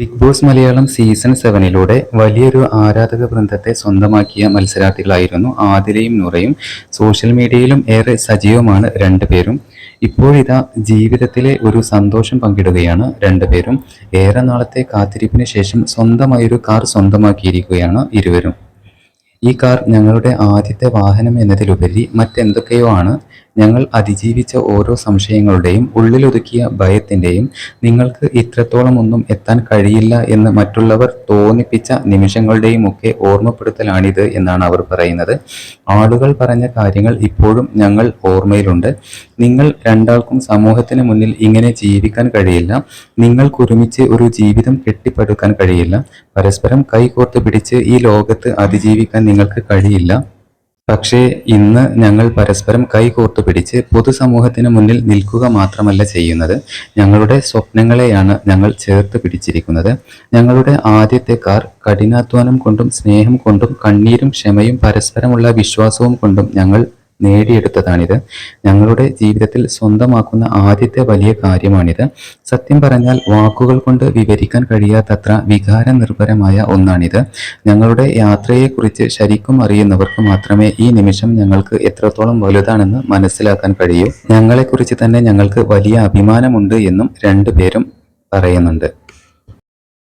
Big boss Malayalam season 7 വലിയൊരു ആരാധക വൃന്ദത്തെ സ്വന്തമാക്കിയ മത്സരാർത്ഥികളായിരുന്നു ആദിലയും നൂറയും. സോഷ്യൽ മീഡിയയിലും ഏറെ സജീവമാണ് രണ്ടുപേരും. ഇപ്പോഴിതാ ജീവിതത്തിലെ ഒരു സന്തോഷം പങ്കിടുകയാണ് രണ്ടുപേരും. ഏറെ നാളത്തെ കാത്തിരിപ്പിന് ശേഷം സ്വന്തമായൊരു കാർ സ്വന്തമാക്കിയിരിക്കുകയാണ് ഇരുവരും. ഈ കാർ ഞങ്ങളുടെ ആദ്യത്തെ വാഹനം എന്നതിലുപരി മറ്റെന്തൊക്കെയോ ആണ്. ഞങ്ങൾ അതിജീവിച്ച ഓരോ സംശയങ്ങളുടെയും ഉള്ളിലൊതുക്കിയ ഭയത്തിൻ്റെയും നിങ്ങൾക്ക് ഇത്രത്തോളം ഒന്നും എത്താൻ കഴിയില്ല എന്ന് മറ്റുള്ളവർ തോന്നിപ്പിച്ച നിമിഷങ്ങളുടെയും ഒക്കെ ഓർമ്മപ്പെടുത്തലാണിത് എന്നാണ് അവർ പറയുന്നത്. ആളുകൾ പറഞ്ഞ കാര്യങ്ങൾ ഇപ്പോഴും ഞങ്ങൾ ഓർമ്മയിലുണ്ട്. നിങ്ങൾ രണ്ടാൾക്കും സമൂഹത്തിന് മുന്നിൽ ഇങ്ങനെ ജീവിക്കാൻ കഴിയില്ല. നിങ്ങൾക്കൊരുമിച്ച് ഒരു ജീവിതം കെട്ടിപ്പടുക്കാൻ കഴിയില്ല. പരസ്പരം കൈകോർത്ത് പിടിച്ച് ഈ ലോകത്ത് അതിജീവിക്കാൻ നിങ്ങൾക്ക് കഴിയില്ല. പക്ഷേ ഇന്ന് ഞങ്ങൾ പരസ്പരം കൈകോർത്ത് പിടിച്ച് പൊതുസമൂഹത്തിന് മുന്നിൽ നിൽക്കുക മാത്രമല്ല ചെയ്യുന്നത്, ഞങ്ങളുടെ സ്വപ്നങ്ങളെയാണ് ഞങ്ങൾ ചേർത്ത് പിടിച്ചിരിക്കുന്നത്. ഞങ്ങളുടെ ആദ്യത്തെ കാർ കഠിനാധ്വാനം കൊണ്ടും സ്നേഹം കൊണ്ടും കണ്ണീരും ക്ഷമയും പരസ്പരമുള്ള വിശ്വാസവും കൊണ്ടും ഞങ്ങൾ നേടിയെടുത്തതാണിത്. ഞങ്ങളുടെ ജീവിതത്തിൽ സ്വന്തമാക്കുന്ന ആദ്യത്തെ വലിയ കാര്യമാണിത്. സത്യം പറഞ്ഞാൽ വാക്കുകൾ കൊണ്ട് വിവരിക്കാൻ കഴിയാത്തത്ര വികാരനിർഭരമായ ഒന്നാണിത്. ഞങ്ങളുടെ യാത്രയെക്കുറിച്ച് ശരിക്കും അറിയുന്നവർക്ക് മാത്രമേ ഈ നിമിഷം ഞങ്ങൾക്ക് എത്രത്തോളം വലുതാണെന്ന് മനസ്സിലാക്കാൻ കഴിയൂ. ഞങ്ങളെക്കുറിച്ച് തന്നെ ഞങ്ങൾക്ക് വലിയ അഭിമാനമുണ്ട് എന്നും രണ്ടുപേരും പറയുന്നുണ്ട്.